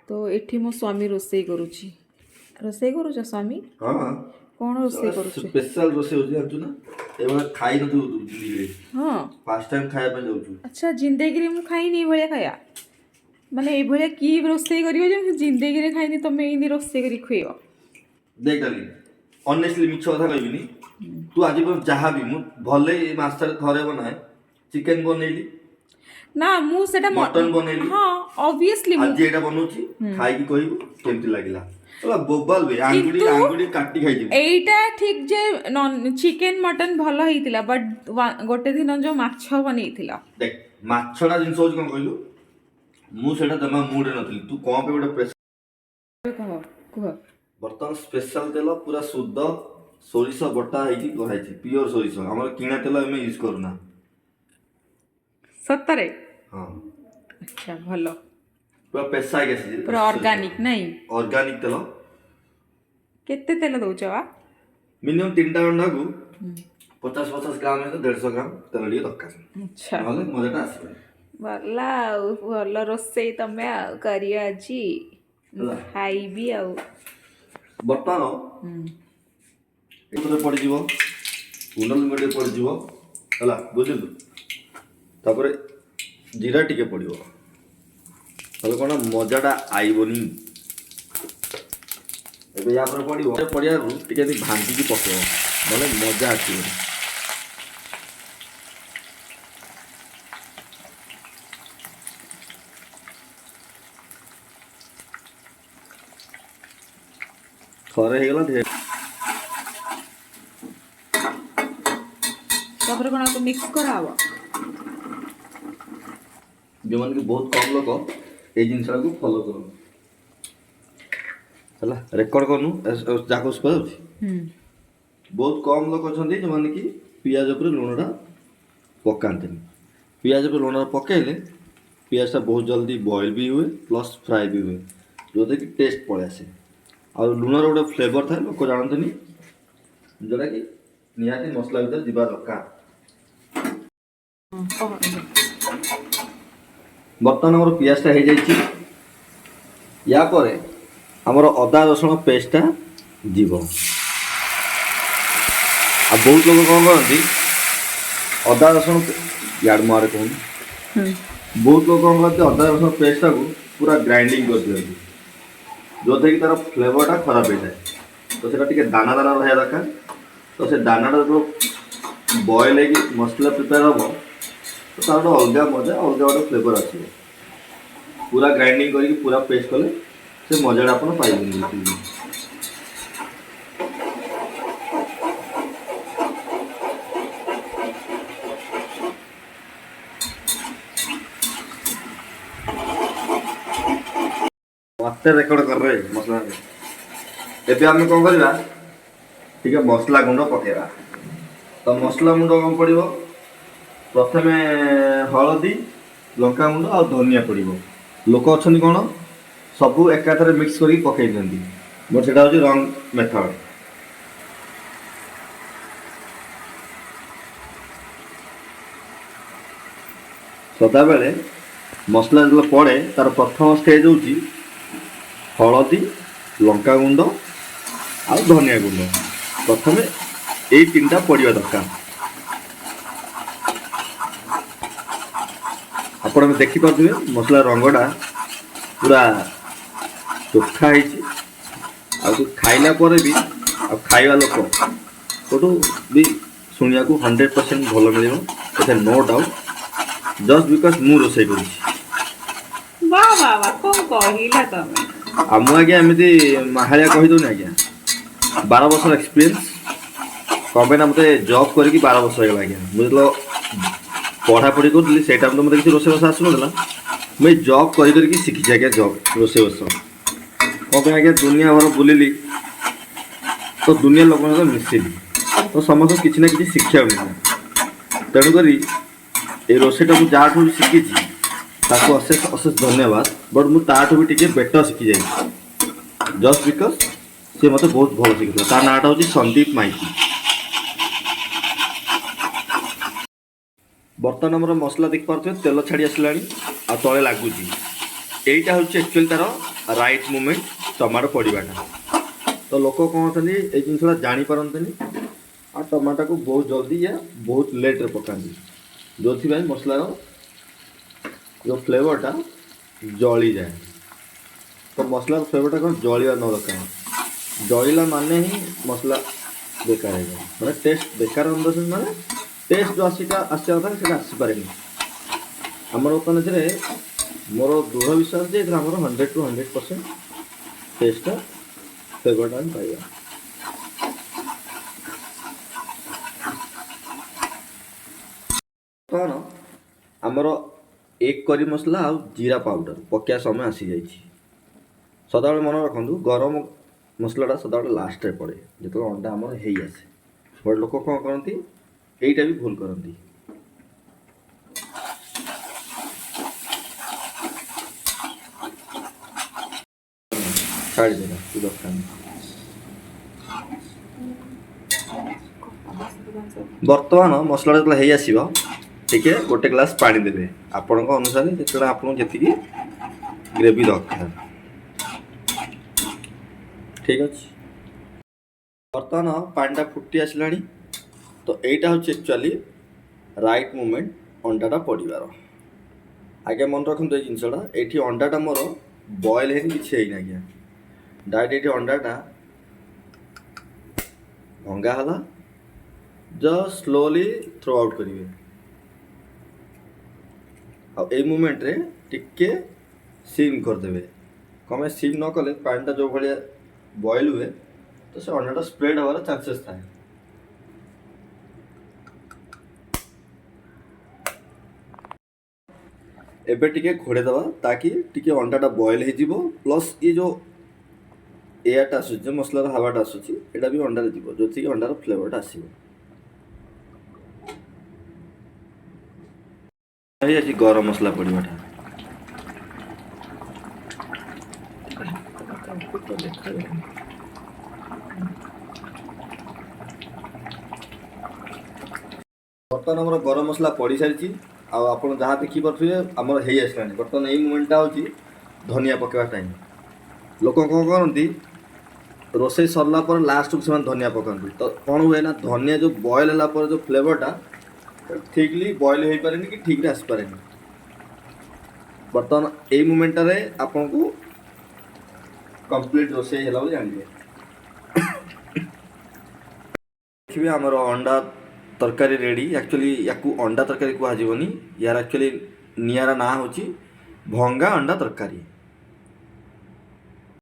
तो एठी मो स्वामी रोषेई करूछ स्वामी हाँ कौन रोषेई करूछ स्पेशल रोषेई होची जानछु ना एबा खाई न तू जिंदगी हाँ फर्स्ट टाइम खाया पे जाउछु अच्छा जिंदगी मु खाइनी भलिया खाया माने ए भलिया की रोषेई करियो जे जिंदगी रे खाइनी तमे इनी रोषेई करी खुइयो देख डाली ऑनेस्टली मिछ कथा कहबिनी तू आज पर जहाँ भी मु भले मास्टर थरे बनाए चिकन बनेली ना मु सेटा मटन बनेली हाँ ऑब्वियसली आज एटा बनउची खाई की कहबो केमती लागिला ओला बोबाल बे आंगुडी काटी खाई दिबो एटा ठीक जे नॉन चिकन मटन भलो हेतिला बट गोटे दिन जो माछ बनेइथिला देख माछडा जिंस होची कोन कहलु मु सेटा जमा मूड नथली तू कोन पे गोटे प्रेशर कह कह बर्तमान स्पेशल तेल पूरा शुद्ध सोरिष बटा ହେଇକି କରାଇଛି प्योर सोरिष हमर किना तेल एमे यूज करूना सत्तरे हां अच्छा भलो पूरा पैसा गेसी पूरा ऑर्गेनिक नहीं ऑर्गेनिक तेल केते तेल दउचवा मिनिमम 3टा अंडा को 50 ग्राम है तो 150 ग्राम तेल लिए दरकार अच्छा नले मजाटा आसीबे भला भलो रोषेई तमे करियो आजी खाइबी आउ बर्तमान एतरे पड़ जीवो गुंडल मेडे पड़ जीवो हला बुझिलु तापरे जीरा टिके पड़िवो हले कोन मजाटा आइबोनी एबे या पर पड़िवो पड़िया रु टिके दी भांगी की पकेओ माने मजा आसीबो थरे हे गला तापर कोन को मिक्स करावा जो मन के बहुत कम लोग ए जिनसा को फॉलो करो हला रिकॉर्ड करनु जाको स्पर बहुत कम लोग अछंती जो मन की पियाज ऊपर लूणडा पकांते पियाज ऊपर लूणडा पकेले पियाजटा बहुत जल्दी बॉईल भी हुए प्लस फ्राई भी हुए जो कि टेस्ट पड़े आसे और लूणर गोटे फ्लेवर था लोक जानते जोटा कि निहाती मसला भीतर जीवा दरकार बर्तमान आम पियाजटा हो जाइए या पर आमर अदा रसुण पेस्टा जीव आ बहुत लोग कौन करती अदा रसुण यार मारे कहूँ बहुत लोग कौन करते अदा रसुण पेस्टा को पूरा ग्राइंडिंग कर दिखती जो थे कि तार फ्लेवरटा खराब हो जाए तो सेटा टिके दाना दाना रहा दरकार तो से दानाटा जो बॉयल है मसला प्रिपेयर हम तो तार गोटे अलग मजा अलग गोटे फ्लेवर आसो पूरा ग्राइंडिंग करके पूरा पेस्ट कले से मजाटा आप पाइबे मत रेकर्ड कर रहे मसला एबे आम कौन करवा ठीक है मसला गुंड पकेवा तो मसला गुंड कौन पड़ो प्रथम हलदी लंका गुंड आ धनिया पड़ो लोक अच्छा कौन सबू एकाथरे मिक्स करके पकई दिखती बट से हूँ रंग मेथड सदा बेले मसला जो पड़े तार प्रथम स्टेज हूँ हलदी लंका गुंड आ धनिया गुंड प्रथम यही 3टा पड़िया दरकार आपण देखिपे मसला रंगटा पूरा चोखा है खाइला पर भी आ खाइबा लोक कोटू भी शुणिया को 100% भल मिले नो डाउट जस्ट बिकज मु रोषे कर आज्ञा एमती माहारिया कहीदे आज्ञा 12 वर्ष एक्सपीरियंस कम ना मत जॉब करके 12 वर्ष हो आज्ञा बुझल पढ़ापढ़ी करी से टाइम तो मतलब किसी रोसे बस आसूना मुझे जॉब करके शिखी आज्ञा जॉब रोसे बस कम आज्ञा दुनिया भर बुलिली तो दुनिया लोक सहित मिसिली तो समस्त किसी ना कि शिक्षा मिले तेणुक ये रोसेटा मुझे जहाँ शिखी अशेष अशेष धन्यवाद बट मुझे भी टे बेटर शिखी जाए जस्ट बिकज सी मत बहुत भल शिखी ता नाटा हूँ संदीप माइती बर्तमान आम मसला देखिपे तेल छाड़ी आसला आ तले लगुच এইটা হচ্ছে একচুয়ালি তার রাইট মুভমেंट टमाटो पड़ाटा तो लोक कौन होती ये जिनसा जापारती आ टमाटो को बहुत जल्दी या बहुत लेट्रे पकाती जो मसलार जो फ्लेवरटा जली जाए तो मसलार फ्लेवरटा कौन जलिया न दरकार जलिला माने ही मसला बेकार है मैंने टेस्ट बेकार माने टेस्ट जो आसा था से आसपे आमर बर्तमान मोर दृढ़ विश्वास जे 100 to 100% टेस्ट फ्लेवरटा पाइबा कौन आमर एक करी मसला आ जीरा पाउडर पकिया समय आसी जाइए सदा मन रखु गरम मसलाटा सदा लास्ट पड़े जो अंडा आमर हो आसे बट लोक कौन करती यहीटा भी भूल करती छाड़ी देना तू दरकार बर्तमान मसला जो हो आसो टे गोटे ग्लास पानी देवे आपण अनुसार जो आपको जी ग्रेवी दरकार ठीक अच्छे बर्तमान पानीटा फुटी आसला तो यहीटा हूँ एक्चुअली राइट मूवमेंट अंडाटा पड़ार आगे मन रखु ये जिनसा ये अंडाटा मोर बॉयल है किसी आज्ञा डायरेक्ट ये अंडाटा भंगा है जस्ट स्लोली थ्रो आउट करेंगे आई मूवमेंट रे टिके सिम करदे कम सिम न कले पानीटा जो भाया बॉयल हुए तो से अंडाटा स्प्रेड हमारा चांसेस था एबे टिके घोड़े दवा ताकि टिके अंडाटा बॉयल हो प्लस ये जो एयरटा आसूँ मसलार हावाटा आसूँ यहाँ भी अंडार जीव जो कि अंडार फ्लेवरटा आसो आज गरम मसला पड़ाटा बर्तमान आम गरम मसला पड़ सारी आप जहाँ देखिपे आमर हो आसला बर्तमान यही मुमेंटा हूँ धनिया पकेवा टाइम लोक कौन करती रोसे सरला पर लास्ट को से धनिया पकाती तो कौन हुए ना धनिया जो बॉयल है जो फ्लेवरटा ठीकली बॉयल हो पारे कि ठीक रे आसपे बर्तमान यही मुमेंट आपन को कंप्लीट रोसे है जानवे देखिए आमर अंडा तरकारी रेडी एक्चुअली या अंडा तरकारी कहुनी यार एक्चुअली नियारा ना हूँ भंगा अंडा तरकारी।